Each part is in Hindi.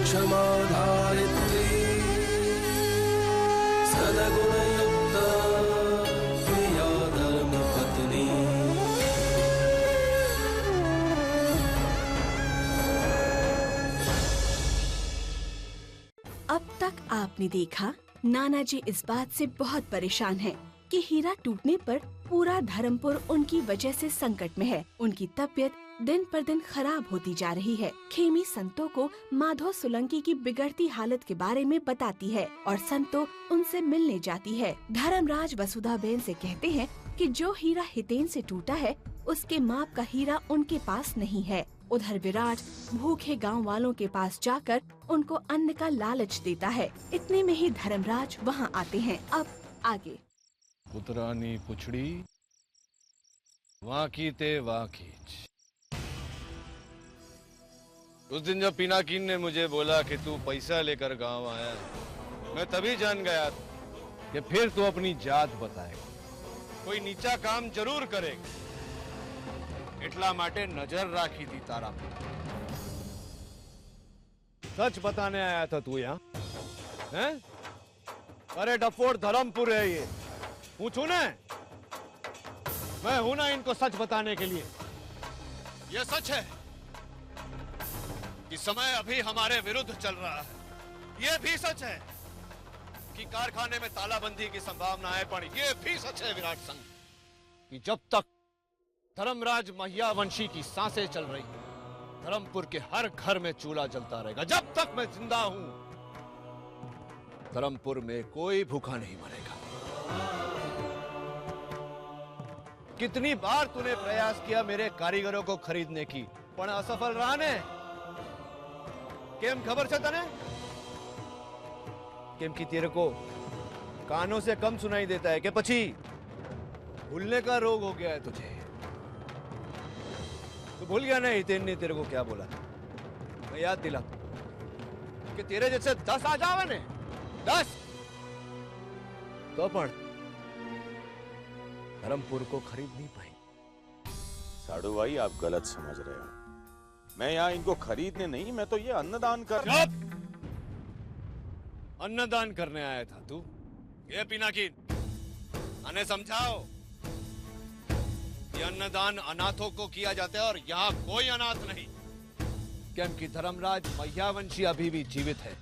क्षमाधारित्री सद्गुणयुक्ता प्रिया धर्मपत्नी। अब तक आपने देखा नाना जी इस बात से बहुत परेशान हैं कि हीरा टूटने पर पूरा धर्मपुर उनकी वजह से संकट में है। उनकी तबीयत दिन पर दिन खराब होती जा रही है। खेमी संतो को माधव सोलंकी की बिगड़ती हालत के बारे में बताती है और संतो उनसे मिलने जाती है। धर्मराज वसुधाबेन से कहते हैं कि जो हीरा हितेन से टूटा है उसके माप का हीरा उनके पास नहीं है। उधर विराट भूखे गांव वालों के पास जाकर उनको अन्न का लालच देता है। इतने में ही धर्मराज वहां आते हैं। अब आगे। पुत्रानी पुछड़ी वाकी ते वाकीच। उस दिन जब पिनाकिन ने मुझे बोला कि तू पैसा लेकर गांव आया, मैं तभी जान गया कि फिर तू अपनी जात बताएगा, कोई नीचा काम जरूर करेगा। એટલા માટે નજર રાખી दी तारा पर। सच बताने आया था तू यहाँ, हैं? अरे डफोड़ धर्मपुर है ये, पूछू ना, मैं हूं ना इनको सच बताने के लिए। ये सच है कि समय अभी हमारे विरुद्ध चल रहा है। ये भी सच है कि कारखाने में तालाबंदी की संभावना है, पर यह भी सच है विराट संघ कि जब तक धर्मराज महियावंशी की सांसें चल रही हैं, धर्मपुर के हर घर में चूल्हा जलता रहेगा। जब तक मैं जिंदा हूं, धर्मपुर में कोई भूखा नहीं मरेगा। कितनी बार तूने प्रयास किया मेरे कारीगरों को खरीदने की, पण असफल रहा ने। केम खबर है तने? केम की तेरे को कानों से कम सुनाई देता है कि पछी भूलने का रोग हो गया है तुझे? तो भूल गया ना हितेन ने तेरे को क्या बोला? मैं याद दिला कि तेरे जैसे 10 आ जावे ने, 10 तो पण धर्मपुर को खरीद नहीं पाई। साधु भाई आप गलत समझ रहे हो। मैं यहाँ इनको खरीदने नहीं, मैं तो ये अन्नदान कर। अन्नदान करने आया था तू? ये पिनाकिन अने समझाओ, ये अन्नदान अनाथों को किया जाता है और यहाँ कोई अनाथ नहीं। क्योंकि धर्मराज महियावंशी अभी भी जीवित है।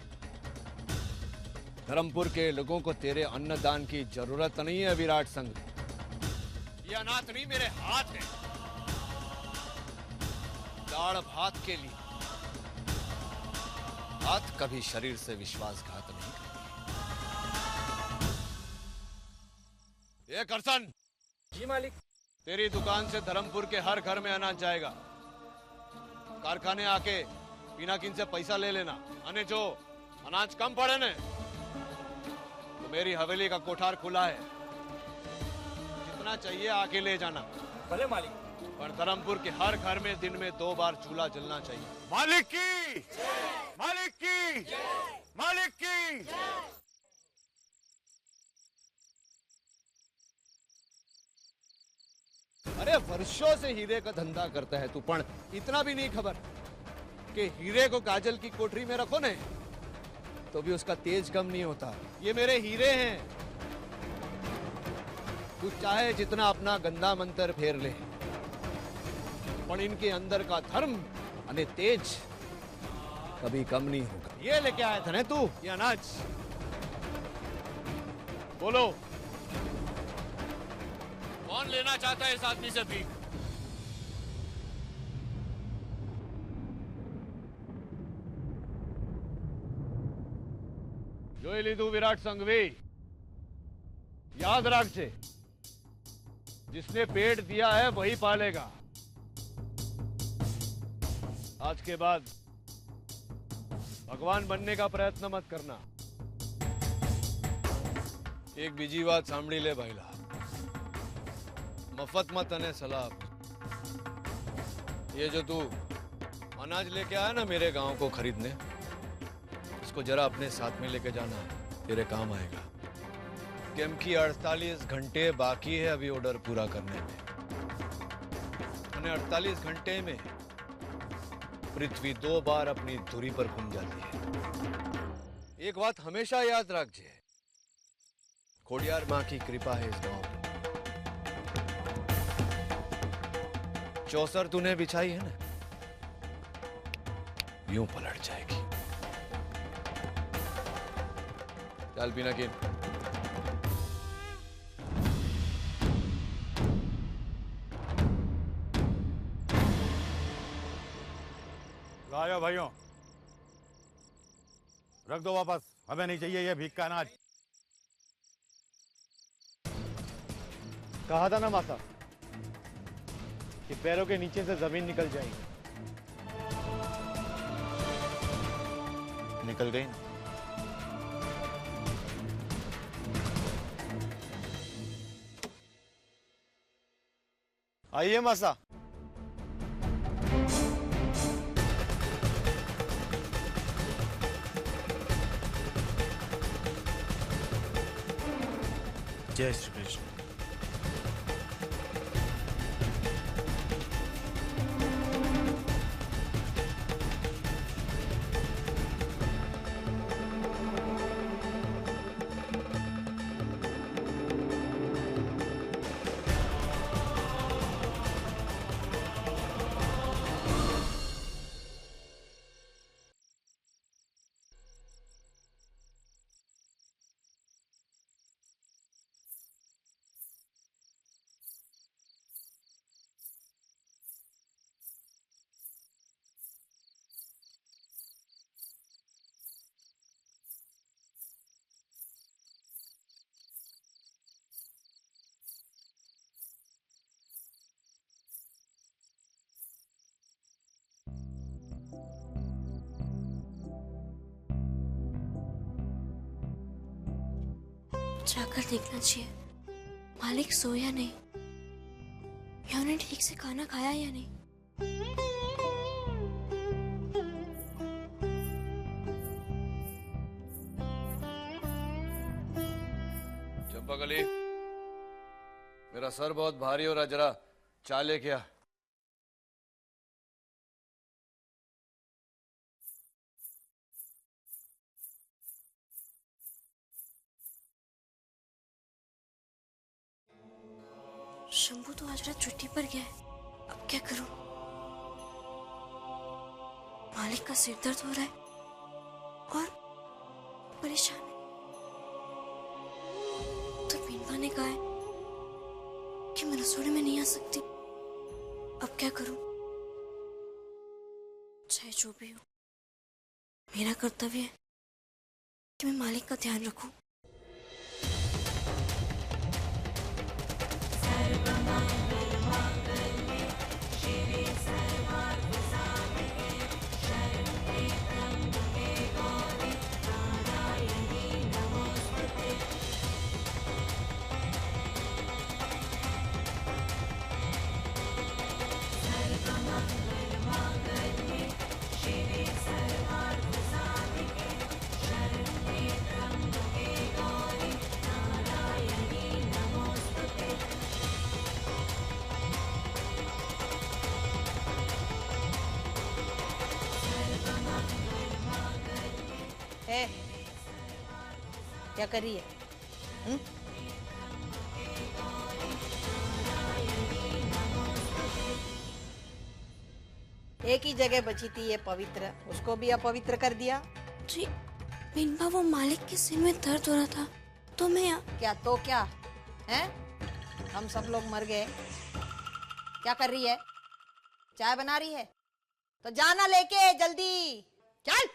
धर्मपुर के लोगों को तेरे अन्नदान की जरूरत नहीं है विराट संघ। ये अनाथ नहीं, मेरे हाथ है। दाढ़ भात के लिए हाथ कभी शरीर से विश्वासघात नहीं करेगी। ये करसन। जी मालिक। तेरी दुकान से धर्मपुर के हर घर में अनाज जाएगा। कारखाने आके पिनाकिन से पैसा ले लेना, अने जो अनाज कम पड़े ने तो मेरी हवेली का कोठार खुला है, जितना चाहिए आके ले जाना। भले मालिक। पर धर्मपुर के हर घर में दिन में 2 बार चूल्हा जलना चाहिए। मालिक की, मालिक की, मालिक की। अरे वर्षों से हीरे का धंधा करता है तू, पण इतना भी नहीं खबर कि हीरे को काजल की कोठरी में रखो ने तो भी उसका तेज कम नहीं होता। ये मेरे हीरे हैं। तू चाहे जितना अपना गंदा मंत्र फेर ले, पण इनके अंदर का धर्म अने तेज कभी कम नहीं होगा। ये लेके आया था ना तू ये अनाज? बोलो, कौन लेना चाहता है इस आदमी से भीख? જોઈ લીધું વિરાટ સંઘવી, याद रख, जिसने पेट दिया है वही पालेगा। आज के बाद भगवान बनने का प्रयत्न मत करना। एक बीजी बात सांभળી ले भाईला, मफत मत अने सलाह। ये जो तू अनाज लेके आया ना मेरे गांव को खरीदने, इसको जरा अपने साथ में लेके जाना, तेरे काम आएगा। केम की 48 घंटे बाकी है अभी ऑर्डर पूरा करने में, और 48 घंटे में पृथ्वी 2 बार अपनी धुरी पर घूम जाती है। एक बात हमेशा याद रखिए, खोडियार माँ की कृपा है इस गांव पे। चौसर तूने बिछाई है ना, यूं पलट जाएगी। चल पिनाकिन। लाओ भाइयों, रख दो वापस, हमें नहीं चाहिए ये भीख का अनाज। कहा था ना मासा कि पैरों के नीचे से जमीन निकल जाएगी। निकल गई ना। आइए मासा। जय श्री कृष्ण। जाकर देखना चाहिए मालिक सोया नहीं या उन्हें ठीक से खाना खाया या नहीं। चंपाकली, मेरा सर बहुत भारी हो रहा, जरा चाय ले क्या। शंभू तो आज रात छुट्टी पर गया है, अब क्या करूं? मालिक का सिर दर्द हो रहा है और परेशान है। तो मीनवा ने कहा है कि मैं रसोई में नहीं आ सकती, अब क्या करूं? चाहे जो भी हो, मेरा कर्तव्य है कि मैं मालिक का ध्यान रखूं। है क्या कर रही है? एक ही जगह बची थी ये पवित्र, उसको भी अपवित्र कर दिया। जी मीनवा, वो मालिक के सिर में दर्द हो रहा था तो मैं क्या तो क्या है? हम सब लोग मर गए, क्या कर रही है? चाय बना रही है तो जाना लेके जल्दी चल।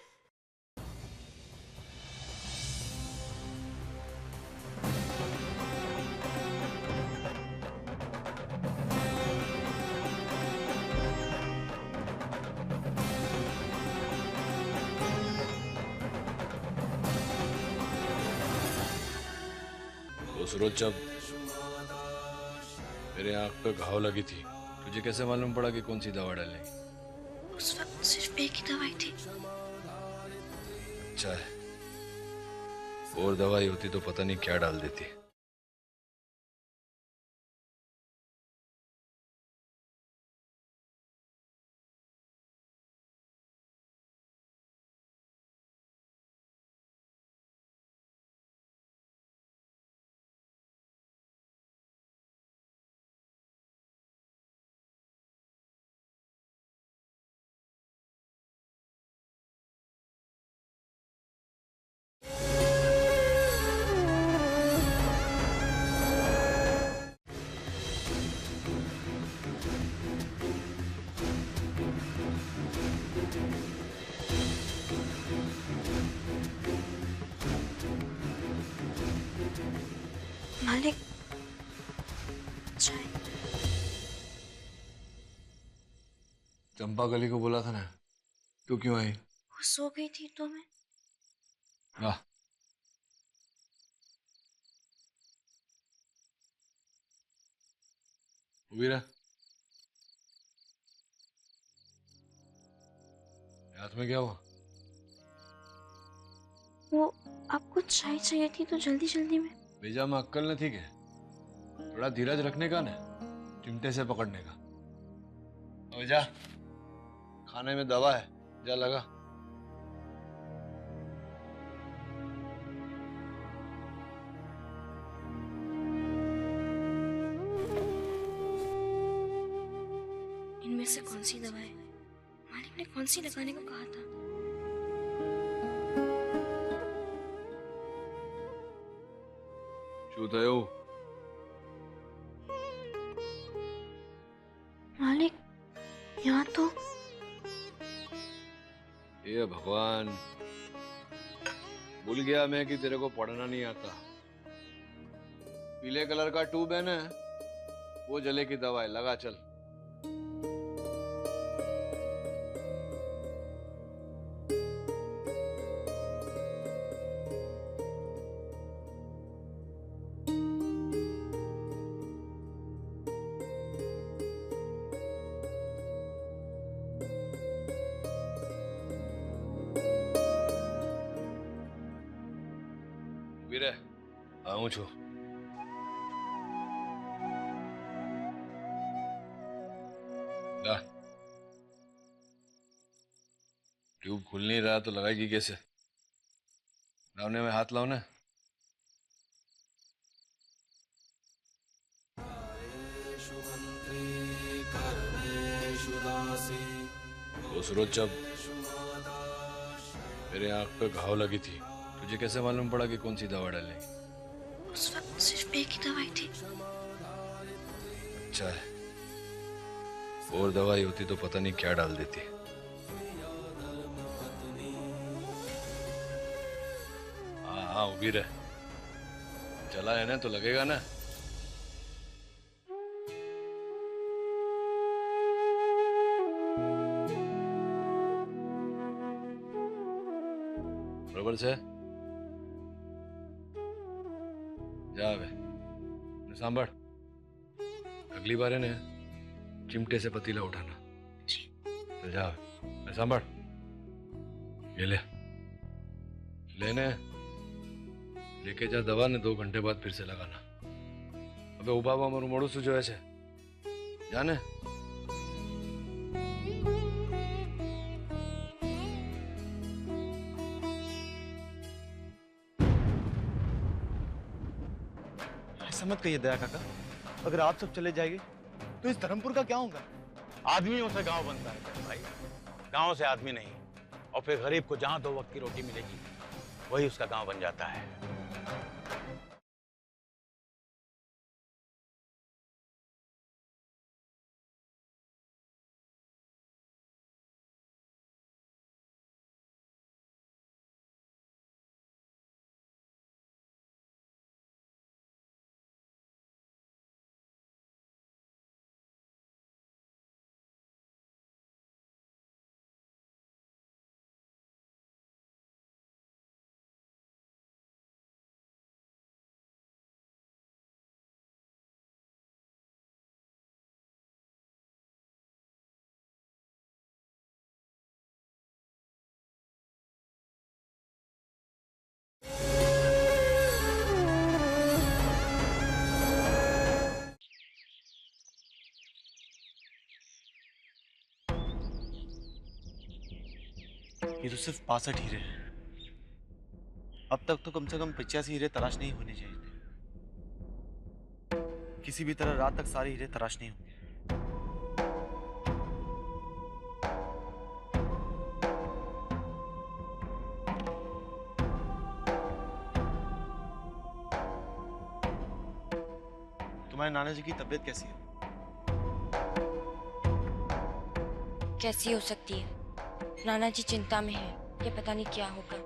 उस रोज जब मेरे आंख पे घाव लगी थी, तुझे कैसे मालूम पड़ा कि कौन सी दवा डालनी? उस वक्त सिर्फ एक ही दवाई थी। अच्छा है, और दवाई होती तो पता नहीं क्या डाल देती। मालिक, चाय। चंपा गली को बोला था ना, तू क्यों आई? वो सो गई थी तो मैं। वाह, वीरा हाथ में क्या हुआ? वो आपको चाय चाहिए थी तो जल्दी जल्दी में। भेजा में अक्कल न थी के? थोड़ा धीरज रखने का ना, चिमटे से पकड़ने का। अब जा, खाने में दवा है, जा लगा। इनमें से कौन सी दवा है? मालिक ने कौन सी लगाने को कहा था? चूतयो, मालिक, यहाँ तो। ये भगवान, भूल गया मैं कि तेरे को पढ़ना नहीं आता। पीले कलर का ट्यूब है ना, वो जले की दवा है, लगा चल। वीरे, आऊं छू। ला, ट्यूब खुल नहीं रहा तो लगाएगी कैसे? लावने में हाथ लाओ ना। उस रोज जब मेरे आंख पे घाव लगी थी, तुझे कैसे मालूम पड़ा कि कौन सी दवा डालें? उस वक्त सिर्फ एक ही दवाई थी। अच्छा है, और दवाई होती तो पता नहीं क्या डाल देती। हाँ हाँ, उभी रह। चला है ना तो लगेगा ना। बराबर से जा बे, सांभर, अगली बार है ना चिमटे से पतीला उठाना। तो जा बे, सांभर, ये ले, लेने लेके जा दवा ने, 2 घंटे बाद फिर से लगाना। अबे उबाबा मारू मोड़ू सुझो ऐसे जाने। ऐसा मत कहिए दया काका, अगर आप सब चले जाएंगे तो इस धर्मपुर का क्या होगा? आदमियों से गांव बनता है भाई, गांव से आदमी नहीं। और फिर गरीब को जहां 2 वक्त की रोटी मिलेगी वही उसका गांव बन जाता है। ये तो सिर्फ 62 हीरे हैं। अब तक तो कम से कम 85 हीरे तलाश नहीं होने चाहिए थे। किसी भी तरह रात तक सारे हीरे तलाश नहीं होंगे। तुम्हारे नाना जी की तबीयत कैसी है? कैसी हो सकती है? नाना जी चिंता में है, ये पता नहीं क्या होगा।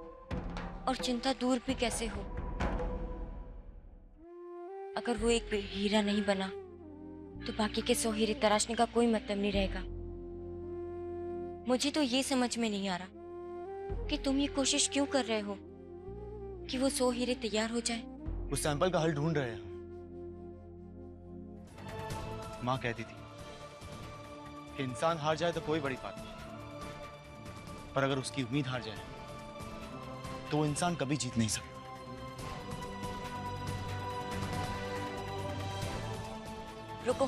और चिंता दूर भी कैसे हो? अगर वो एक हीरा नहीं बना तो बाकी के 100 हीरे तराशने का कोई मतलब नहीं रहेगा। मुझे तो ये समझ में नहीं आ रहा कि तुम ये कोशिश क्यों कर रहे हो कि वो 100 हीरे तैयार हो जाए। उस सैंपल का हल ढूंढ रहे हैं हम। माँ कहती थी कि इंसान हार जाए तो कोई बड़ी बात नहीं, पर अगर उसकी उम्मीद हार जाए तो वो इंसान कभी जीत नहीं सकता। रुको,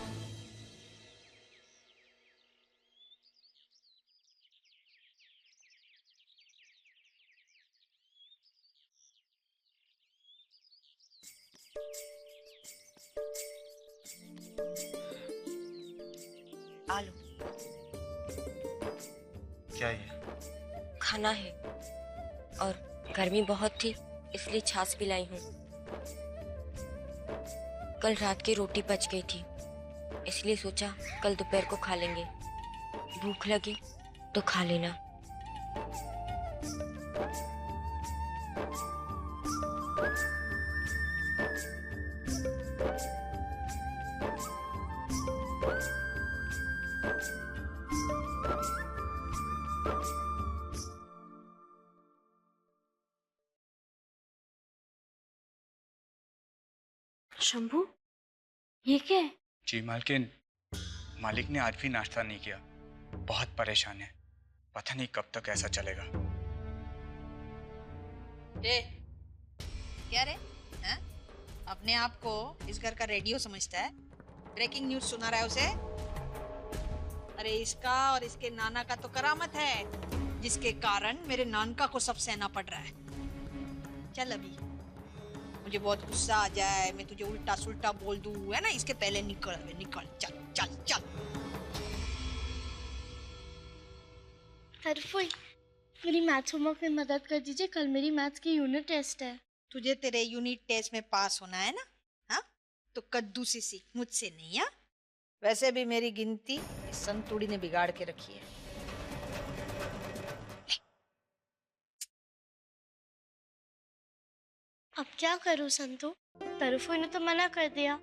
आलू क्या ये? खाना है और गर्मी बहुत थी इसलिए छाछ पिलाई हूँ। कल रात की रोटी बच गई थी इसलिए सोचा कल दोपहर को खा लेंगे। भूख लगी तो खा लेना। शंभू, ये क्या है? जी मालकिन, मालिक ने आज भी नाश्ता नहीं किया। बहुत परेशान है, पता नहीं कब तक ऐसा चलेगा। क्या रे? हैं? अपने आप को इस घर का रेडियो समझता है? ब्रेकिंग न्यूज सुना रहा है उसे? अरे इसका और इसके नाना का तो करामत है जिसके कारण मेरे नानका को सब सहना पड़ रहा है। चल अभी मुझे बहुत गुस्सा आ जाए, मैं तुझे उल्टा सुल्टा बोल दूं, है ना? इसके पहले निकल निकल, चल चल चल। तरफुई, मेरी मैथ्स होमवर्क में मदद कर दीजिए, कल मेरी मैथ्स की यूनिट टेस्ट है। तुझे तेरे यूनिट टेस्ट में पास होना है ना? हाँ तो कद्दू से सीख, मुझसे नहीं। हाँ वैसे भी मेरी गिनती इस संतुड़ी ने बिगाड़ के रखी है। अब क्या करूं संतू? तरफुई ने तो मना कर दिया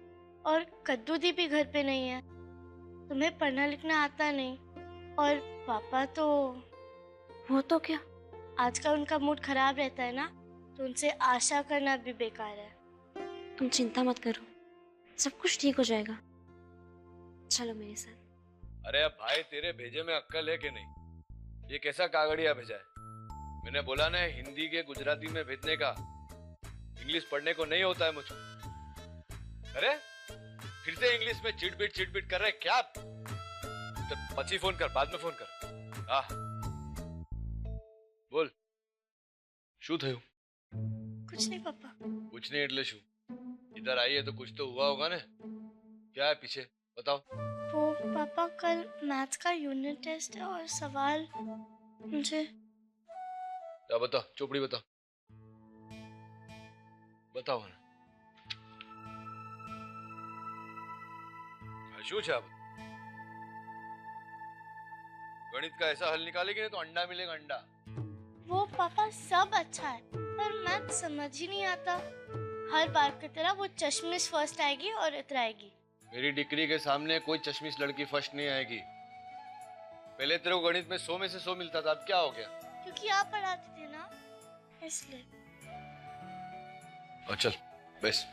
और कद्दू दी भी घर पे नहीं है। तुम्हें पढ़ना लिखना आता नहीं और पापा तो वो तो क्या, आजकल उनका मूड खराब रहता है ना, तो उनसे आशा करना भी बेकार है। तुम चिंता मत करो, सब कुछ ठीक हो जाएगा। चलो मेरे साथ। अरे अब भाई तेरे भेजे में अक्ल है कि नहीं? ये कैसा कागड़िया भेजा है? मैंने बोला ना हिंदी के गुजराती में भेजने का, इंग्लिश पढ़ने को नहीं होता है मुझको। अरे फिर से इंग्लिश में चिटबिट कर रहे क्या? तो पची फोन कर, बाद में फोन कर। हाँ बोल, शू थयु? कुछ नहीं पापा। कुछ नहीं એટલે શું? इधर आई है तो कुछ तो हुआ होगा ना? क्या है पीछे बताओ। वो पापा कल मैथ्स का यूनिट टेस्ट है और सवाल मुझे। क्या बता, चोपड़ी बता, बताओ ना। શું છે? गणित का ऐसा हल निकालेगी ना तो अंडा मिलेगा, अंडा। वो पापा सब अच्छा है पर मैथ समझ ही नहीं आता। हर बार की तरह वो चश्मिश फर्स्ट आएगी और इतराएगी। मेरी डिग्री के सामने कोई चश्मिश लड़की फर्स्ट नहीं आएगी। पहले तेरे को गणित में 100 में से 100 मिलता था, अब क्या हो गया? क्योंकि आप पढ़ाते थे ना, इसलिए। चल बस।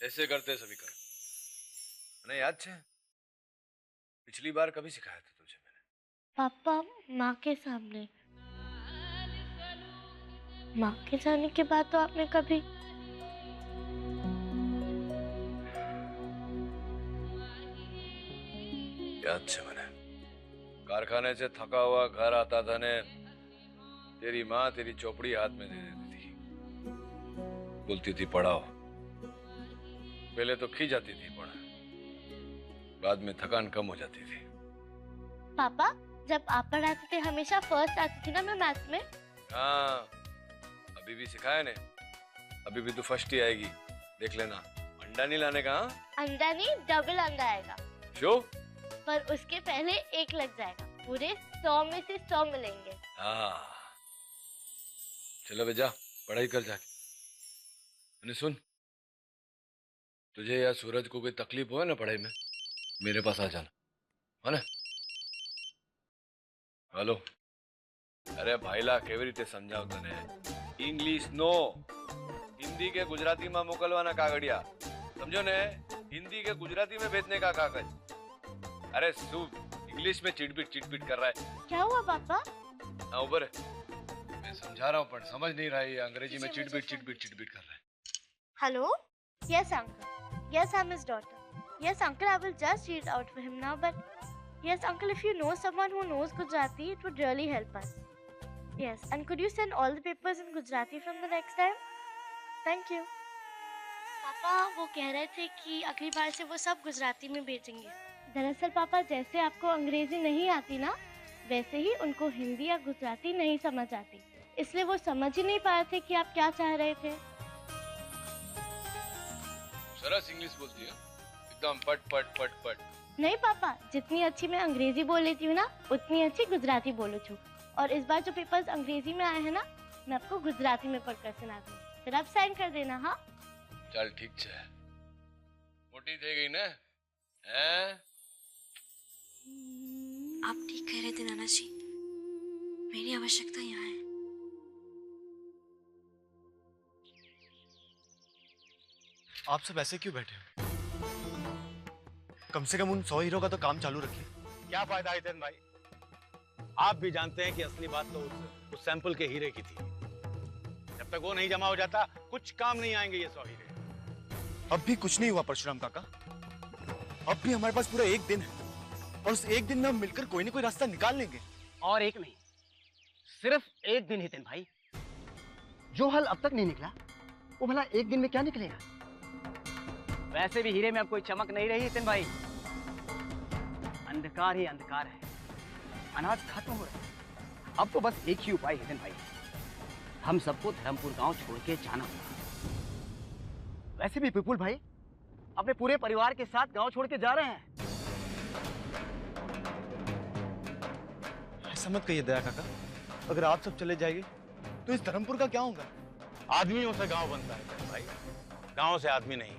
ऐसे करते सभी कर। नहीं याद है? पिछली बार कभी सिखाया था तुझे मैंने? पापा माँ के सामने। माँ के जाने के बाद तो आपने कभी। याद है मैंने कारखाने से थका हुआ घर आता था ने तेरी माँ तेरी चौपड़ी हाथ में दे देती थी, बोलती थी पढ़ाओ। पहले तो खी जाती थी पढ़ा, बाद में थकान कम हो जाती थी। पापा, जब आप पढ़ाते थे हमेशा फर्स्ट आती थी ना मैं मैथ्स में। हाँ, अभी भी सिखाया ने, अभी भी तो फर्स्ट ही आएगी, देख लेना। अंडा नहीं लाने का? अंडा नहीं, डबल अंडा आएगा। शो? पर उसके पहले 1 लग जाएगा, पूरे 100 में से 100 मिलेंगे। हाँ, चलो बे जा, पढ़ाई कर जाके। सुन, तुझे या सूरज को कोई तकलीफ हो ना पढ़ाई में, मेरे पास आ जाना, है ना? हेलो, अरे भाईला केवी रीते समझाव तने? इंग्लिश नो, हिंदी के गुजराती में मोकलवाना कागड़िया, समझो ने? हिंदी के गुजराती में भेजने का कागज। अरे सु इंग्लिश में चिटपिट कर रहा है। क्या हुआ पापा? हाँ ऊपर है, मैं समझा रहा हूँ पर समझ नहीं रहा है, अंग्रेजी में चिटपिट कर रहा है। Hello, yes uncle, yes I'm his daughter. Yes uncle, I will just read out for him now, but yes uncle, if you know someone who knows Gujarati, it would really help us. Yes, and could you send all the papers in Gujarati from the next time? Thank you. पापा वो कह रहे थे कि अगली बार से वो सब गुजराती में भेजेंगे। दरअसल पापा, जैसे आपको अंग्रेजी नहीं आती ना, वैसे ही उनको हिंदी या गुजराती नहीं समझ आती, इसलिए वो समझ ही नहीं पाए थे कि आप क्या चाह रहे थे। सरस इंग्लिश बोलती है, एकदम पट। नहीं पापा, जितनी अच्छी मैं अंग्रेजी बोल लेती हूँ ना, उतनी अच्छी गुजराती बोलूँ छू। और इस बार जो पेपर्स अंग्रेजी में आए हैं ना, मैं आपको गुजराती में पढ़कर सुना दूँ, फिर आप साइन कर देना। हाँ चल ठीक है, मोटी થઈ गई ना? हैं? आप ठीक कह रहे थे नाना जी, मेरी आवश्यकता यहाँ है। आप सब ऐसे क्यों बैठे हो? कम से कम उन 100 हीरो का तो काम चालू रखिए। क्या फायदा हितेन भाई, आप भी जानते हैं कि असली बात तो उस सैंपल के हीरे की थी। जब तक वो नहीं जमा हो जाता, कुछ काम नहीं आएंगे ये 100 हीरे। अब भी कुछ नहीं हुआ परशुराम काका, अब भी हमारे पास पूरा 1 दिन है, और उस 1 दिन में हम मिलकर कोई ना कोई रास्ता निकाल लेंगे। और एक नहीं, सिर्फ 1 दिन हितेन भाई। जो हल अब तक नहीं निकला, वो भला 1 दिन में क्या निकलेगा? वैसे भी हीरे में अब कोई चमक नहीं रही हितेन भाई, अंधकार ही अंधकार है, अनाज खत्म हो रहा है। अब तो बस एक ही उपाय हितेन भाई, हम सबको धर्मपुर गांव छोड़ के जाना होगा। वैसे भी विपुल भाई अपने पूरे परिवार के साथ गांव छोड़ के जा रहे हैं। ऐसा मत कहिए दया काका, अगर आप सब चले जाएंगे तो इस धर्मपुर का क्या होगा? आदमियों से गांव बनता है भाई, गांव से आदमी नहीं।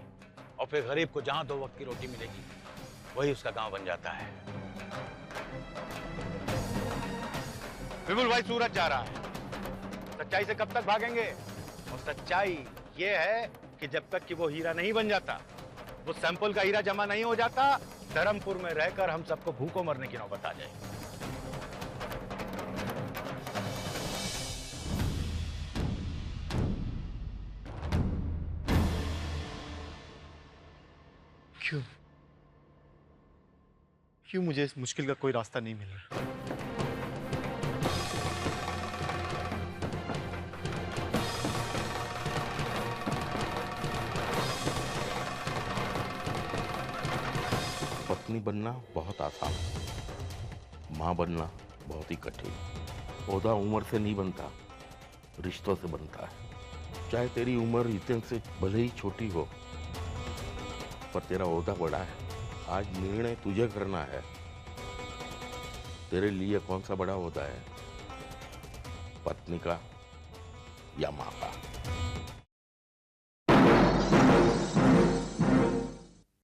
और फिर गरीब को जहां 2 वक्त की रोटी मिलेगी, वही उसका गांव बन जाता है। विपुल भाई, सूरज जा रहा है, सच्चाई से कब तक भागेंगे? और सच्चाई ये है कि जब तक कि वो हीरा नहीं बन जाता, वो सैंपल का हीरा जमा नहीं हो जाता, धर्मपुर में रहकर हम सबको भूखों मरने की नौबत आ जाएगी। क्यों मुझे इस मुश्किल का कोई रास्ता नहीं मिल रहा? पत्नी बनना बहुत आसान, माँ बनना बहुत ही कठिन। ओहदा उम्र से नहीं बनता, रिश्तों से बनता है। चाहे तेरी उम्र हितेन से भले ही छोटी हो, पर तेरा ओहदा बड़ा है। आज निर्णय तुझे करना है, तेरे लिए कौन सा बड़ा ओहदा है, पत्नी का या माँ का?